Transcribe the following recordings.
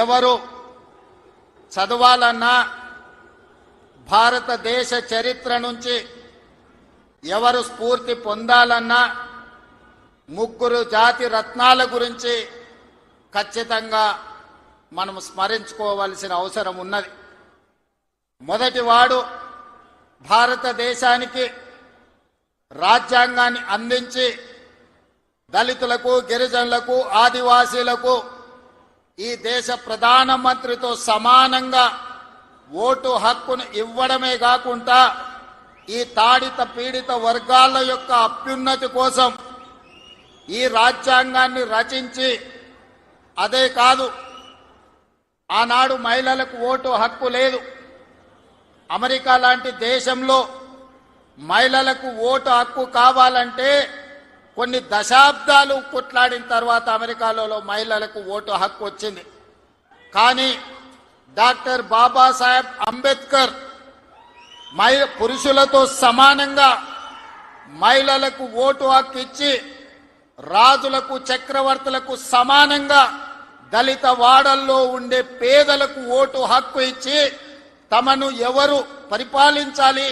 ఎవరు చదవాలన్నా భారతదేశ చరిత్ర నుంచి ఎవరు స్ఫూర్తి పొందాలన్నా ముగ్గురు జాతి రత్నాల గురించి ఖచ్చితంగా మనం స్మరించుకోవాల్సిన అవసరం ఉన్నది. మొదటివాడు భారతదేశానికి రాజ్యాంగాన్ని అందించి దళితులకు, గిరిజనులకు, ఆదివాసీలకు ఈ దేశ ప్రధానమంత్రితో సమానంగా ఓటు హక్కును ఇవ్వడమే కాకుండా ఈ తాడిత పీడిత వర్గాల యొక్క అభ్యున్నతి కోసం ఈ రాజ్యాంగాన్ని రచించి, అదే కాదు ఆనాడు మహిళలకు ఓటు హక్కు లేదు. అమెరికా లాంటి దేశంలో మహిళలకు ఓటు హక్కు కావాలంటే కొన్ని దశాబ్దాలు కొట్లాడిన తర్వాత అమెరికాలో మహిళలకు ఓటు హక్కు వచ్చింది. కానీ డాక్టర్ బాబాసాహెబ్ అంబేద్కర్ పురుషులతో సమానంగా మహిళలకు ఓటు హక్కు ఇచ్చి రాజులకు, చక్రవర్తులకు సమానంగా దళిత వాడల్లో ఉండే పేదలకు ఓటు హక్కు ఇచ్చి తమను ఎవరు పరిపాలించాలి,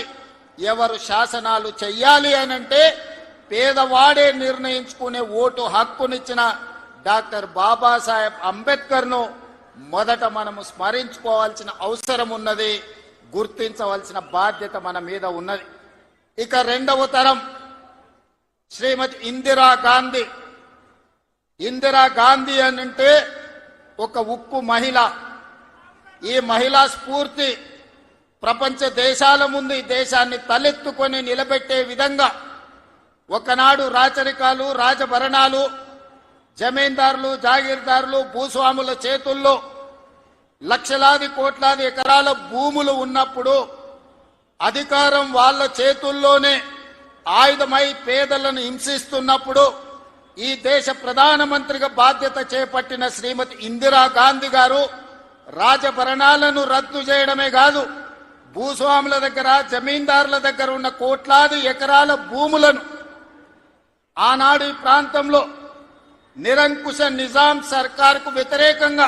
ఎవరు శాసనాలు చెయ్యాలి అనంటే పేదవాడే నిర్ణయించుకునే ఓటు హక్కునిచ్చిన డాక్టర్ బాబాసాహెబ్ అంబేద్కర్ను మొదట మనము స్మరించుకోవాల్సిన అవసరం ఉన్నది, గుర్తించవలసిన బాధ్యత మన మీద ఉన్నది. ఇక రెండవ తరం శ్రీమతి ఇందిరాగాంధీ. ఇందిరాగాంధీ అంటే ఒక ఉక్కు మహిళ. ఈ మహిళా స్ఫూర్తి ప్రపంచ దేశాల ముందు ఈ దేశాన్ని తలెత్తుకొని నిలబెట్టే విధంగా ఒకనాడు రాచరికాలు, రాజభరణాలు, జమీందారులు, జాగీర్దారులు, భూస్వాముల చేతుల్లో లక్షలాది కోట్లాది ఎకరాల భూములు ఉన్నప్పుడు అధికారం వాళ్ళ చేతుల్లోనే ఆయుధమై పేదలను హింసిస్తున్నప్పుడు ఈ దేశ ప్రధానమంత్రిగా బాధ్యత చేపట్టిన శ్రీమతి ఇందిరాగాంధీ గారు రాజభరణాలను రద్దు చేయడమే కాదు, భూస్వాముల దగ్గర, జమీందారుల దగ్గర ఉన్న కోట్లాది ఎకరాల భూములను ఆనాడు ఈ ప్రాంతంలో నిరంకుశ నిజాం సర్కార్కు వ్యతిరేకంగా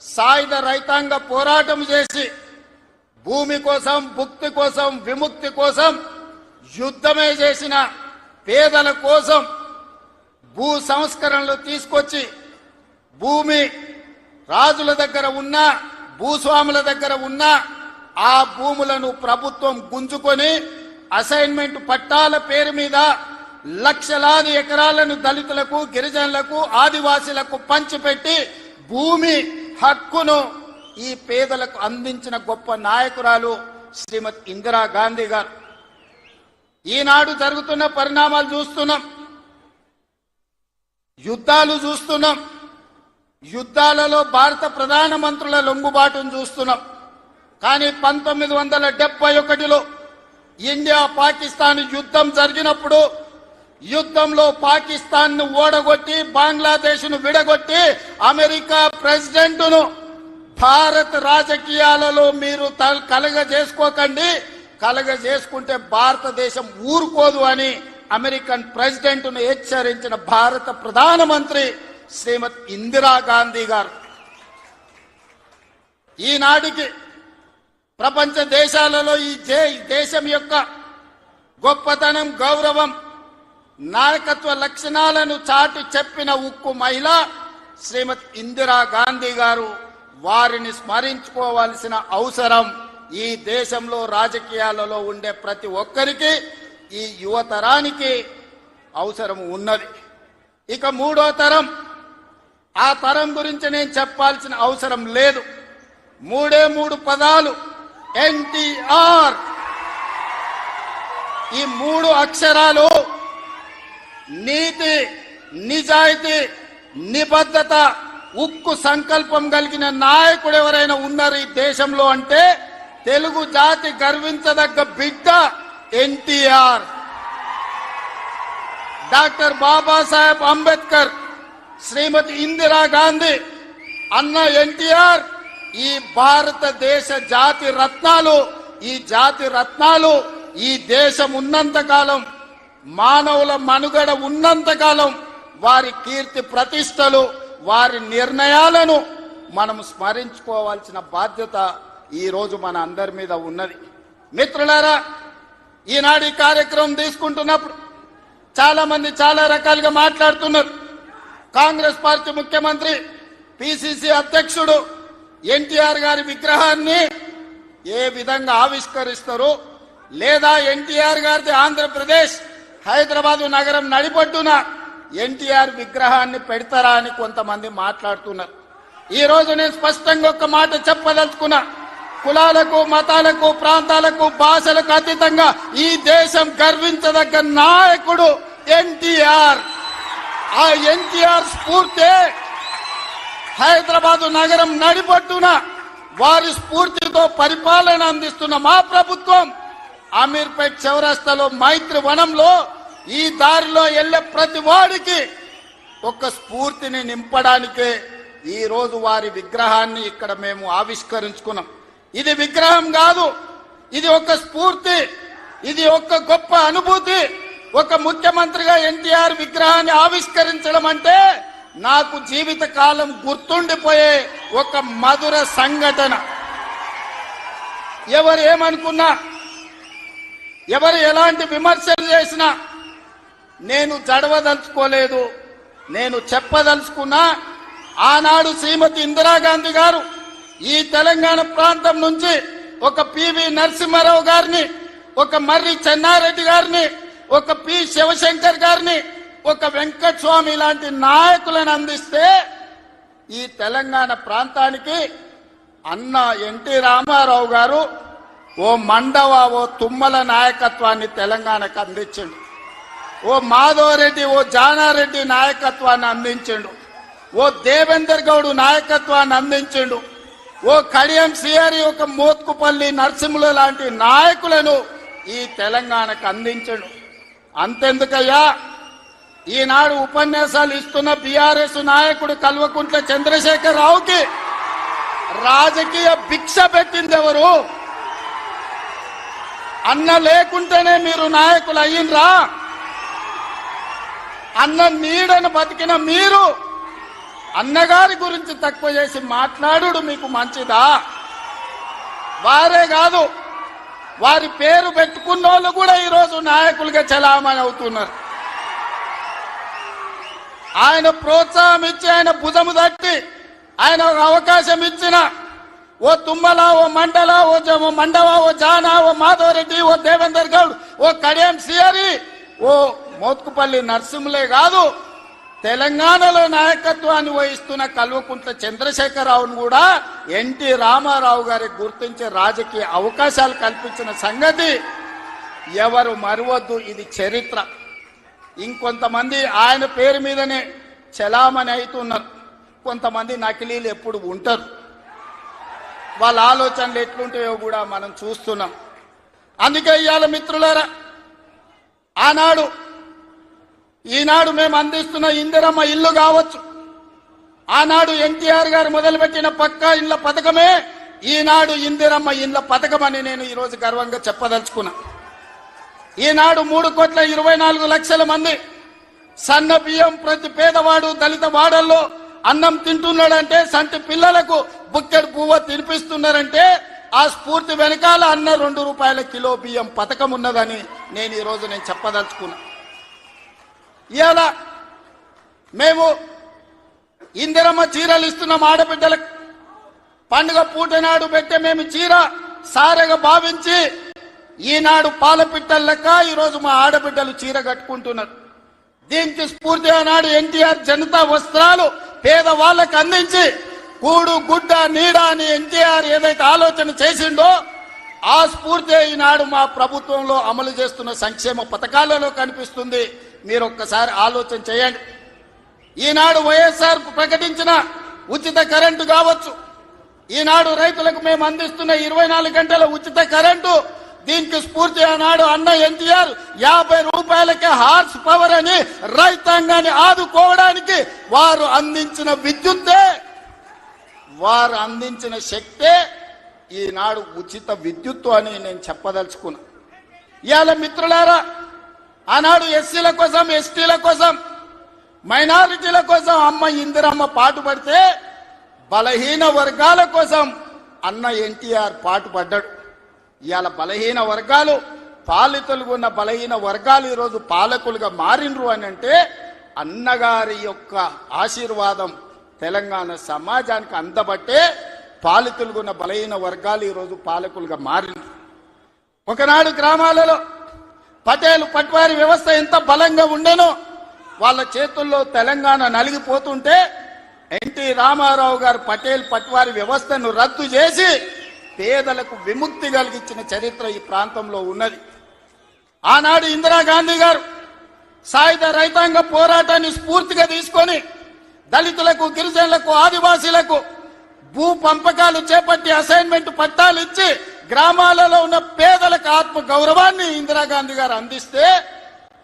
సాయుధ రైతాంగ పోరాటం చేసి భూమి కోసం, భుక్తి కోసం, విముక్తి కోసం యుద్ధమే చేసిన పేదల కోసం భూ సంస్కరణలు తీసుకొచ్చి భూమి రాజుల దగ్గర ఉన్న, భూస్వాముల దగ్గర ఉన్న ఆ భూములను ప్రభుత్వం గుంజుకొని అసైన్మెంట్ పట్టాల పేరు మీద లక్షలాది ఎకరాలను దళితులకు, గిరిజనులకు, ఆదివాసీలకు పంచిపెట్టి భూమి హక్కును ఈ పేదలకు అందించిన గొప్ప నాయకురాలు శ్రీమతి ఇందిరాగాంధీ గారు. ఈనాడు జరుగుతున్న పరిణామాలు చూస్తున్నాం, యుద్ధాలు చూస్తున్నాం, యుద్ధాలలో భారత ప్రధానమంత్రుల లొంగుబాటును చూస్తున్నాం. కానీ 1971లో ఇండియా పాకిస్తాన్ యుద్ధం జరిగినప్పుడు యుద్ధంలో పాకిస్తాన్ ను ఓడగొట్టి బంగ్లాదేశ్ ను విడగొట్టి అమెరికా ప్రెసిడెంట్ను భారత రాజకీయాలలో మీరు కలగజేసుకోకండి, కలగజేసుకుంటే భారతదేశం ఊరుకోదు అని అమెరికన్ ప్రెసిడెంట్ ను హెచ్చరించిన భారత ప్రధానమంత్రి శ్రీమతి ఇందిరాగాంధీ గారు. ఈనాటికి ప్రపంచ దేశాలలో ఈ దేశం యొక్క గొప్పతనం, గౌరవం, నాయకత్వ లక్షణాలను చాటి చెప్పిన ఉక్కు మహిళ శ్రీమతి ఇందిరాగాంధీ గారు. వారిని స్మరించుకోవాల్సిన అవసరం ఈ దేశంలో రాజకీయాలలో ఉండే ప్రతి ఒక్కరికి, ఈ యువతరానికి అవసరం ఉన్నది. ఇక మూడో తరం, ఆ తరం గురించి నేను చెప్పాల్సిన అవసరం లేదు. మూడే మూడు పదాలు, ఎన్టీఆర్. ఈ మూడు అక్షరాలు నీతి, నిజాయితీ, నిబద్ధత, ఉక్కు సంకల్పం కలిగిన నాయకుడు ఎవరైనా ఉన్నారు ఈ దేశంలో అంటే తెలుగు జాతి గర్వించదగ్గ బిడ్డ ఎన్టీఆర్. డాక్టర్ బాబాసాహెబ్ అంబేద్కర్, శ్రీమతి ఇందిరాగాంధీ, అన్న ఎన్టీఆర్ ఈ భారతదేశ జాతి రత్నాలు. ఈ జాతి రత్నాలు ఈ దేశం ఉన్నంతకాలం, మానవుల మనుగడ ఉన్నంతకాలం వారి కీర్తి ప్రతిష్టలు, వారి నిర్ణయాలను మనం స్మరించుకోవాల్సిన బాధ్యత ఈ రోజు మన అందరి మీద ఉన్నది. మిత్రులారా, ఈనాడు ఈ కార్యక్రమం తీసుకుంటున్నప్పుడు చాలా మంది చాలా రకాలుగా మాట్లాడుతున్నారు. కాంగ్రెస్ పార్టీ ముఖ్యమంత్రి పిసిసి అధ్యక్షుడు ఎన్టీఆర్ గారి విగ్రహాన్ని ఏ విధంగా ఆవిష్కరిస్తారు, లేదా ఎన్టీఆర్ గారిది ఆంధ్రప్రదేశ్ హైదరాబాదు నగరం నడిపొడ్డున ఎన్టీఆర్ విగ్రహాన్ని పెడతారా అని కొంతమంది మాట్లాడుతున్నారు. ఈ రోజు నేను స్పష్టంగా ఒక మాట చెప్పదలుచుకున్నా. కులాలకు, మతాలకు, ప్రాంతాలకు, భాషలకు అతీతంగా ఈ దేశం గర్వించదగ్గ నాయకుడు ఎన్టీఆర్. ఆ ఎన్టీఆర్ స్ఫూర్తి హైదరాబాదు నగరం నడిపొట్టున వారి స్ఫూర్తితో పరిపాలన అందిస్తున్న మా ప్రభుత్వం అమీర్పేట్ చౌరస్తాలో మైత్రి వనంలో ఈ దారిలో వెళ్లే ప్రతి వాడికి ఒక స్ఫూర్తిని నింపడానికే ఈ రోజు వారి విగ్రహాన్ని ఇక్కడ మేము ఆవిష్కరించుకున్నాం. ఇది విగ్రహం కాదు, ఇది ఒక స్ఫూర్తి, ఇది ఒక గొప్ప అనుభూతి. ఒక ముఖ్యమంత్రిగా ఎన్టీఆర్ విగ్రహాన్ని ఆవిష్కరించడం అంటే నాకు జీవిత కాలం గుర్తుండిపోయే ఒక మధుర సంఘటన. ఎవరు ఏమనుకున్నా, ఎవరు ఎలాంటి విమర్శలు చేసినా నేను జడవదలుచుకోలేదు. నేను చెప్పదలుచుకున్నా, ఆనాడు శ్రీమతి ఇందిరాగాంధీ గారు ఈ తెలంగాణ ప్రాంతం నుంచి ఒక పివి నరసింహారావు గారిని, ఒక మర్రి చెన్నారెడ్డి గారిని, ఒక పి శివశంకర్ గారిని, ఒక వెంకటస్వామి లాంటి నాయకులను అందిస్తే ఈ తెలంగాణ ప్రాంతానికి అన్న ఎన్టీ రామారావు గారు ఓ మండవ, ఓ తుమ్మల నాయకత్వాన్ని తెలంగాణకు అందించిండు. ఓ మాధవరెడ్డి, ఓ జానారెడ్డి నాయకత్వాన్ని అందించిండు. ఓ దేవేందర్ గౌడ్ నాయకత్వాన్ని అందించిండు. ఓ కడియం సిఆరి, ఒక మోత్కుపల్లి నరసింహుల లాంటి నాయకులను ఈ తెలంగాణకు అందించడు. అంతెందుకయ్యా, ఈనాడు ఉపన్యాసాలు ఇస్తున్న బీఆర్ఎస్ నాయకుడు కల్వకుంట్ల చంద్రశేఖర్ రావుకి రాజకీయ భిక్ష పెట్టింది ఎవరు? అన్న లేకుంటేనే మీరు నాయకులు అయ్యిండ్రా? అన్న నీడను బతికిన మీరు అన్నగారి గురించి తక్కువ చేసి మాట్లాడు మీకు మంచిదా? వారే కాదు, వారి పేరు పెట్టుకున్న వాళ్ళు కూడా ఈరోజు నాయకులుగా చలామణి అవుతున్నారు. ఆయన ప్రోత్సాహం ఇచ్చి, ఆయన భుజము తట్టి, ఆయన అవకాశం ఇచ్చిన ఓ తుమ్మల, ఓ మండల, ఓ మండవ, ఓ జానా, ఓ మాధవరెడ్డి, ఓ దేవేందర్ గౌడ్, ఓ కడియం సిఆరి, ఓ మోత్కుపల్లి నరసింహులే కాదు, తెలంగాణలో నాయకత్వాన్ని వహిస్తున్న కల్వకుంట్ల చంద్రశేఖరరావును కూడా ఎన్టీ రామారావు గారికి గుర్తించే రాజకీయ అవకాశాలు కల్పించిన సంగతి ఎవరు మరవద్దు. ఇది చరిత్ర. ఇంకొంతమంది ఆయన పేరు మీదనే చలామణి అవుతున్నారు. కొంతమంది నకిలీలు ఎప్పుడు ఉంటారు. వాళ్ళ ఆలోచనలు ఎట్లుంటాయో కూడా మనం చూస్తున్నాం. అందుకే ఇవాళ మిత్రులారా, ఈనాడు మేము అందిస్తున్న ఇందిరమ్మ ఇల్లు కావచ్చు, ఆనాడు ఎన్టీఆర్ గారు మొదలుపెట్టిన పక్కా ఇళ్ల పథకమే ఈనాడు ఇందిరమ్మ ఇళ్ల పథకం అని నేను ఈరోజు గర్వంగా చెప్పదలుచుకున్నా. ఈనాడు 3,24,00,000 మంది సన్న బియ్యం ప్రతి పేదవాడు దళిత వాడల్లో అన్నం తింటున్నాడంటే, సంటి పిల్లలకు బుక్కెడు పువ్వ తినిపిస్తున్నారంటే ఆ స్ఫూర్తి వెనకాల అన్న 2 రూపాయల కిలో బియ్యం పథకం ఉన్నదని నేను ఈరోజు చెప్పదలుచుకున్నా. ఇవాళ మేము ఇందిరమ్మ చీరలు ఇస్తున్నాం ఆడబిడ్డలకు. పండుగ పూట నాడు పెట్టే మేము చీర సారెగా భావించి ఈనాడు పాలపిట్టల లెక్క ఈరోజు మా ఆడబిడ్డలు చీర కట్టుకుంటున్నారు. దీనికి స్ఫూర్తి ఆనాడు ఎన్టీఆర్ జనతా వస్త్రాలు పేదవాళ్ళకు అందించి కూడు గుడ్డ నీడ అని ఎన్టీఆర్ ఏదైతే ఆలోచన చేసిండో ఆ స్ఫూర్తి ఈనాడు మా ప్రభుత్వంలో అమలు చేస్తున్న సంక్షేమ పథకాలలో కనిపిస్తుంది. మీరు ఒక్కసారి ఆలోచన చేయండి. ఈనాడు వైఎస్ఆర్ ప్రకటించిన ఉచిత కరెంటు కావచ్చు, ఈనాడు రైతులకు మేము అందిస్తున్న 24 గంటల ఉచిత కరెంటు, దీనికి స్ఫూర్తి ఆనాడు అన్న ఎన్టీఆర్ 50 రూపాయలకే హార్స్ పవర్ అని రైతాంగాన్ని ఆదుకోవడానికి వారు అందించిన విద్యుత్తే, వారు అందించిన శక్తే ఈనాడు ఉచిత విద్యుత్తు అని నేను చెప్పదలుచుకున్నా. ఇవాళ మిత్రులారా, ఆనాడు ఎస్సీల కోసం, ఎస్టీల కోసం, మైనారిటీల కోసం అమ్మ ఇందిరమ్మ పాటుపడితే బలహీన వర్గాల కోసం అన్న ఎన్టీఆర్ పాటుపడ్డాడు. ఇవాళ బలహీన వర్గాలు, పాలితులుగా ఉన్న బలహీన వర్గాలు ఈరోజు పాలకులుగా మారినరు అని అంటే అన్నగారి యొక్క ఆశీర్వాదం తెలంగాణ సమాజానికి అందబట్టే పాలితులుగా ఉన్న బలహీన వర్గాలు ఈరోజు పాలకులుగా మారినరు. ఒకనాడు గ్రామాలలో పటేల్ పట్వారి వ్యవస్థ ఎంత బలంగా ఉండేనో వాళ్ళ చేతుల్లో తెలంగాణ నలిగిపోతుంటే ఎన్టీ రామారావు గారు పటేల్ పట్వారి వ్యవస్థను రద్దు చేసి పేదలకు విముక్తి కలిగించిన చరిత్ర ఈ ప్రాంతంలో ఉన్నది. ఆనాడు ఇందిరాగాంధీ గారు సాయుధ రైతాంగ పోరాటాన్ని స్ఫూర్తిగా తీసుకొని దళితులకు, గిరిజనులకు, ఆదివాసీలకు భూ పంపకాలు చేపట్టి అసైన్మెంట్ పట్టాలు ఇచ్చి గ్రామాలలో ఉన్న పేదలకు ఆత్మ గౌరవాన్ని ఇందిరాగాంధీ గారు అందిస్తే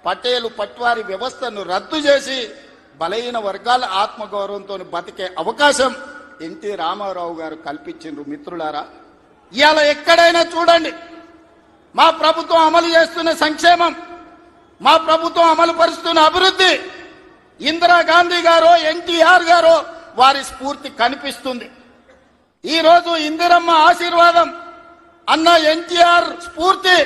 పటేలు పట్వారి వ్యవస్థను రద్దు చేసి బలహీన వర్గాల ఆత్మగౌరవంతో బతికే అవకాశం ఎన్టీ రామారావు గారు కల్పించిండ్రు. మిత్రులారా, ఇవాళ ఎక్కడైనా చూడండి మా ప్రభుత్వం అమలు చేస్తున్న సంక్షేమం, మా ప్రభుత్వం అమలు పరుస్తున్న అభివృద్ధి ఇందిరాగాంధీ గారో ఎన్టీఆర్ గారో వారి స్ఫూర్తి కనిపిస్తుంది. ఈరోజు ఇందిరమ్మ ఆశీర్వాదం, అన్న ఎన్టీఆర్ స్ఫూర్తి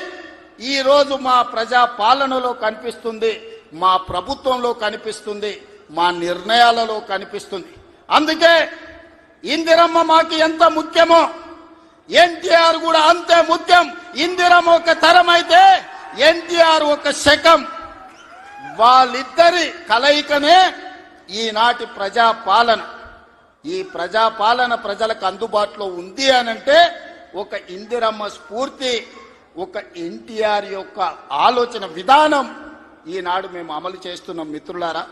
ఈరోజు మా ప్రజా పాలనలో కనిపిస్తుంది, మా ప్రభుత్వంలో కనిపిస్తుంది, మా నిర్ణయాలలో కనిపిస్తుంది. అందుకే ఇందిరమ్మ మాకు ఎంత ముఖ్యమో ఎన్టీఆర్ కూడా అంతే ముఖ్యం. ఇందిరమ్మ ఒక తరం అయితే ఎన్టీఆర్ ఒక శకం. వాళ్ళిద్దరి కలయికనే ఈనాటి ప్రజాపాలన. ఈ ప్రజాపాలన ప్రజలకు అందుబాటులో ఉంది అనంటే ఒక ఇందిరమ్మ స్ఫూర్తి, ఒక ఎన్టీఆర్ యొక్క ఆలోచన విధానం ఈనాడు మేము అమలు చేస్తున్నాం. మిత్రులారా,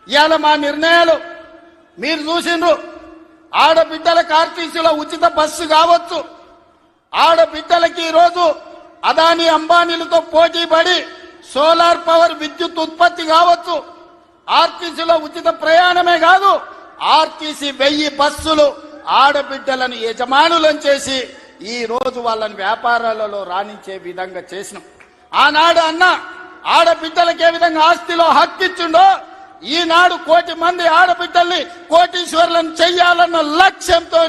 ఇవాళ మా నిర్ణయాలు మీరు చూసిండ్రు. ఆడబిడ్డలకు ఆర్టీసీలో ఉచిత బస్సు కావచ్చు, ఆడబిడ్డలకి ఈరోజు అదానీ అంబానీలతో పోటీ పడి సోలార్ పవర్ విద్యుత్ ఉత్పత్తి కావచ్చు, ఆర్టీసీలో ఉచిత ప్రయాణమే కాదు, ఆర్టీసీ 1000 బస్సులు ఆడబిడ్డలను యజమానులను చేసి ఈ రోజు వాళ్ళని వ్యాపారాలలో రాణించే విధంగా చేసినాం. ఆనాడు అన్న ఆడబిడ్డలకు ఏ విధంగా ఆస్తిలో హక్కిచ్చిండో ఈనాడు 1 కోటి మంది ఆడబిడ్డల్ని కోటీశ్వరులను చెయ్యాలన్న లక్ష్యంతో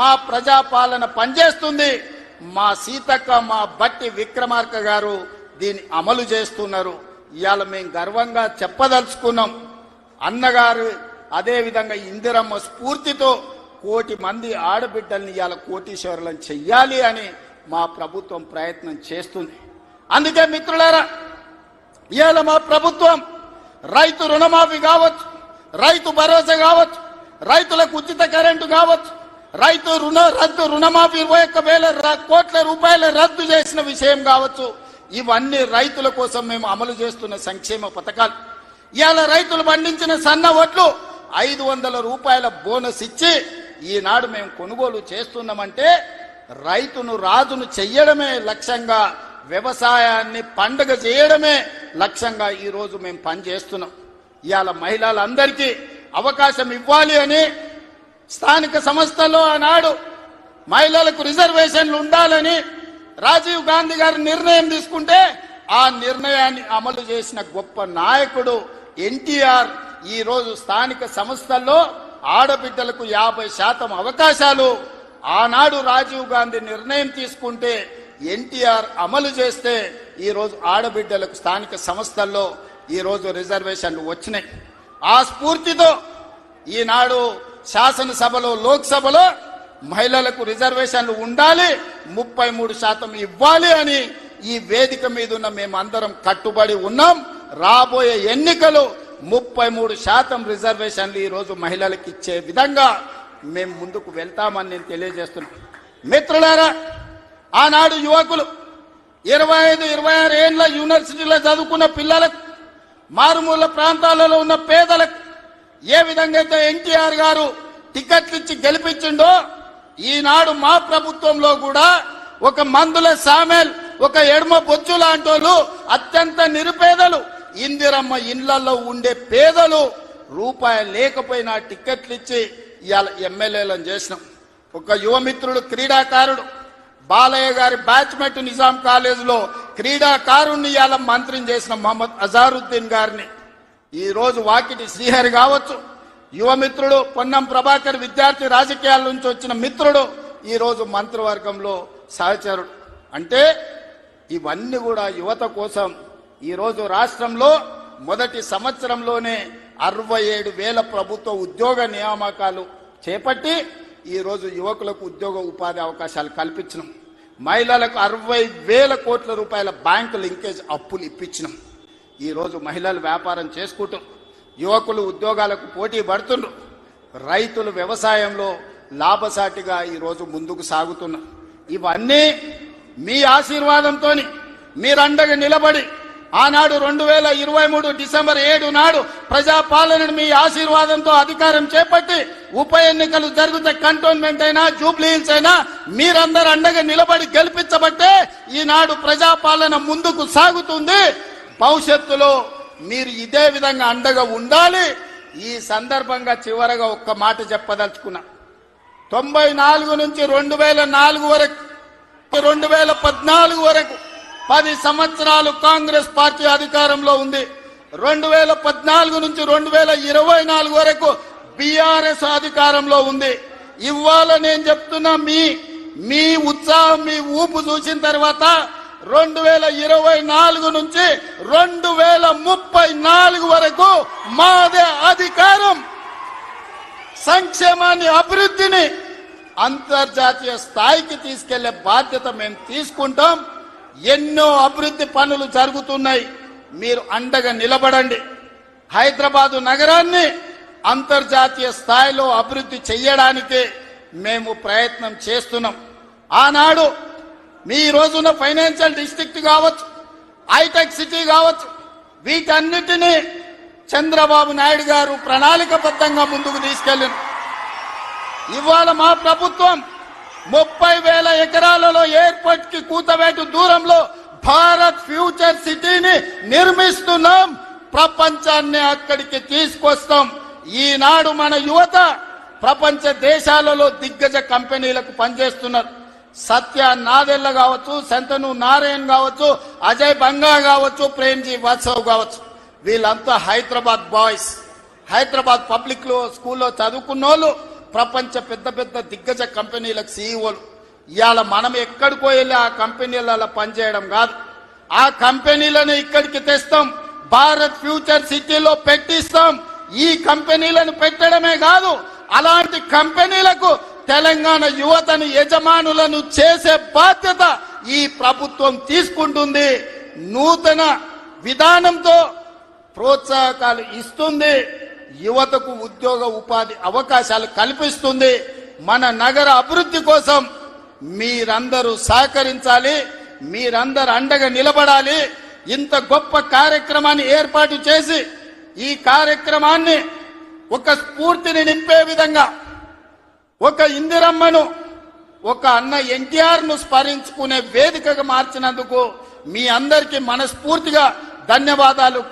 మా ప్రజాపాలన పనిచేస్తుంది. మా సీతక్క, మా బట్టి విక్రమార్క గారు దీన్ని అమలు చేస్తున్నారు. ఇవాళ మేము గర్వంగా చెప్పదలుచుకున్నాం, అన్నగారు అదే విధంగా ఇందిరమ్మ స్ఫూర్తితో 1 కోటి మంది ఆడబిడ్డల్ని ఇవాళ కోటీశ్వరులను చెయ్యాలి అని మా ప్రభుత్వం ప్రయత్నం చేస్తుంది. అందుకే మిత్రులారా, ఇవాళ మా ప్రభుత్వం రైతు రుణమాఫీ కావచ్చు, రైతు భరోసా కావచ్చు, రైతులకు ఉచిత కరెంటు కావచ్చు, రైతు రుణమాఫీ 21,000 కోట్ల రూపాయల రద్దు చేసిన విషయం కావచ్చు, ఇవన్నీ రైతుల కోసం మేము అమలు చేస్తున్న సంక్షేమ పథకాలు. ఇవాళ రైతులు పండించిన సన్న వడ్లు 500 రూపాయల బోనస్ ఇచ్చి ఈనాడు మేము కొనుగోలు చేస్తున్నామంటే రైతును రాజును చెయ్యడమే లక్ష్యంగా, వ్యవసాయాన్ని పండుగ చేయడమే లక్ష్యంగా ఈరోజు మేము పనిచేస్తున్నాం. ఇవాళ మహిళలందరికీ అవకాశం ఇవ్వాలి అని స్థానిక సంస్థల్లో ఆనాడు మహిళలకు రిజర్వేషన్లు ఉండాలని రాజీవ్ గాంధీ గారు నిర్ణయం తీసుకుంటే ఆ నిర్ణయాన్ని అమలు చేసిన గొప్ప నాయకుడు ఎన్టీఆర్. ఈ రోజు స్థానిక సంస్థల్లో ఆడబిడ్డలకు 50% అవకాశాలు ఆనాడు రాజీవ్ గాంధీ నిర్ణయం తీసుకుంటే ఎన్టీఆర్ అమలు చేస్తే ఈ రోజు ఆడబిడ్డలకు స్థానిక సంస్థల్లో ఈ రోజు రిజర్వేషన్లు వచ్చినాయి. ఆ స్ఫూర్తితో ఈనాడు శాసనసభలో, లోక్సభలో మహిళలకు రిజర్వేషన్లు ఉండాలి, 33% ఇవ్వాలి అని ఈ వేదిక మీద ఉన్న మేమందరం కట్టుబడి ఉన్నాం. రాబోయే ఎన్నికలు 33% రిజర్వేషన్లు ఈ రోజు మహిళలకు ఇచ్చే విధంగా మేము ముందుకు వెళ్తామని నేను తెలియజేస్తున్నాను. మిత్రులారా, ఆనాడు యువకులు 25-26 ఏళ్ల యూనివర్సిటీలో చదువుకున్న పిల్లలకు, మారుమూల ప్రాంతాలలో ఉన్న పేదలకు ఏ విధంగా అయితే ఎన్టీఆర్ గారు టికెట్లు ఇచ్చి గెలిపించిండో ఈనాడు మా ప్రభుత్వంలో కూడా ఒక మందుల సామెల్, ఒక ఎడమ బొచ్చు లాంటి వాళ్ళు, అత్యంత నిరుపేదలు, ఇందిరమ్మ ఇండ్లలో ఉండే పేదలు రూపాయి లేకపోయినా టికెట్లు ఇచ్చి ఇవాళ ఎమ్మెల్యేలను చేసినాం. ఒక యువమిత్రుడు, క్రీడాకారుడు బాలయ్య గారి బ్యాచ్మెట్ నిజాం కాలేజీలో క్రీడాకారుణ్ణి ఇవాళ మంత్రిని చేసిన మహమ్మద్ అజారుద్దీన్ గారిని ఈ రోజు వాకిటి శ్రీహరి కావచ్చు, యువ మిత్రుడు పొన్నం ప్రభాకర్ విద్యార్థి రాజకీయాల నుంచి వచ్చిన మిత్రుడు ఈ రోజు మంత్రివర్గంలో సహచరుడు. అంటే ఇవన్నీ కూడా యువత కోసం ఈ రోజు రాష్ట్రంలో మొదటి సంవత్సరంలోనే 67,000 ప్రభుత్వ ఉద్యోగ నియామకాలు చేపట్టి ఈ రోజు యువకులకు ఉద్యోగ ఉపాధి అవకాశాలు కల్పించినాం. మహిళలకు 60,000 కోట్ల రూపాయల బ్యాంకు లింకేజ్ అప్పులు ఇప్పించినాం. ఈ రోజు మహిళలు వ్యాపారం చేసుకుంటూ యువకులు ఉద్యోగాలకు పోటీ పడుతుండ్రు. రైతులు వ్యవసాయంలో లాభసాటిగా ఈ రోజు ముందుకు సాగుతున్నారు. ఇవన్నీ మీ ఆశీర్వాదంతో మీరండగా నిలబడి ఆనాడు 2023 డిసెంబర్ 7 నాడు ప్రజాపాలనను మీ ఆశీర్వాదంతో అధికారం చేపట్టి ఉప ఎన్నికలు జరిగితే కంటోన్మెంట్ అయినా జూబ్లీ హిల్స్ అయినా మీరందరూ అండగా నిలబడి గెలిపించబట్టే ఈనాడు ప్రజాపాలన ముందుకు సాగుతుంది. భవిష్యత్తులో మీరు ఇదే విధంగా అండగా ఉండాలి. ఈ సందర్భంగా చివరగా ఒక్క మాట చెప్పదలుచుకున్నా. 94 నుంచి 2004 వరకు 2014 వరకు 10 సంవత్సరాలు కాంగ్రెస్ పార్టీ అధికారంలో ఉంది. 2014 నుంచి 2024 వరకు బీఆర్ఎస్ అధికారంలో ఉంది. ఇవాళ నేను చెప్తున్నా మీ ఉత్సాహం మీ ఊపు చూసిన తర్వాత 2024 నుంచి 2034 వరకు మాదే అధికారం. సంక్షేమాన్ని అభివృద్ధిని అంతర్జాతీయ స్థాయికి తీసుకెళ్లే బాధ్యత మేము తీసుకుంటాం. ఎన్నో అభివృద్ధి పనులు జరుగుతున్నాయి. మీరు అండగా నిలబడండి. హైదరాబాదు నగరాన్ని అంతర్జాతీయ స్థాయిలో అభివృద్ధి చేయడానికి మేము ప్రయత్నం చేస్తున్నాం. ఆనాడు మీ రోజున ఫైనాన్షియల్ డిస్ట్రిక్ట్ కావచ్చు, హైటెక్ సిటీ కావచ్చు, వీటన్నిటినీ చంద్రబాబు నాయుడు గారు ప్రణాళికబద్ధంగా ముందుకు తీసుకెళ్ళింది. ఇవాళ మా ప్రభుత్వం 30,000 ఎకరాలలో ఎయిర్పోర్ట్ కి కూతవేటు దూరంలో భారత్ ఫ్యూచర్ సిటీని నిర్మిస్తున్నాం. ప్రపంచాన్ని అక్కడికి తీసుకొస్తాం. ఈనాడు మన యువత ప్రపంచ దేశాలలో దిగ్గజ కంపెనీలకు పనిచేస్తున్నారు. సత్య నాదెల్ల కావచ్చు, శంతను నారాయణ్ కావచ్చు, అజయ్ బంగా కావచ్చు, ప్రేమ్జీ వాత్సవ్ కావచ్చు, వీళ్ళంతా హైదరాబాద్ బాయ్స్. హైదరాబాద్ పబ్లిక్ స్కూల్లో చదువుకున్నోళ్ళు ప్రపంచ పెద్ద పెద్ద దిగ్గజ కంపెనీలకు సీఈఓలు. ఇవాళ మనం ఎక్కడికో వెళ్ళి ఆ కంపెనీలలో పనిచేయడం కాదు, ఆ కంపెనీలను ఇక్కడికి తెస్తాం. భారత్ ఫ్యూచర్ సిటీలో పెట్టిస్తాం. ఈ కంపెనీలను పెట్టడమే కాదు, అలాంటి కంపెనీలకు తెలంగాణ యువతను యజమానులను చేసే బాధ్యత ఈ ప్రభుత్వం తీసుకుంటుంది. నూతన విధానంతో ప్రోత్సాహకాలు ఇస్తుంది. యువతకు ఉద్యోగ ఉపాధి అవకాశాలు కల్పిస్తుంది. మన నగర అభివృద్ధి కోసం మీరందరూ సహకరించాలి. మీరందరూ అండగా నిలబడాలి. ఇంత గొప్ప కార్యక్రమాన్ని ఏర్పాటు చేసి ఈ కార్యక్రమాన్ని ఒక స్ఫూర్తిని నింపే విధంగా ఒక ఇందిరమ్మను, ఒక అన్న ఎన్టీఆర్ ను స్మరించుకునే వేదికగా మార్చినందుకు మీ అందరికీ మనస్ఫూర్తిగా ధన్యవాదాలు.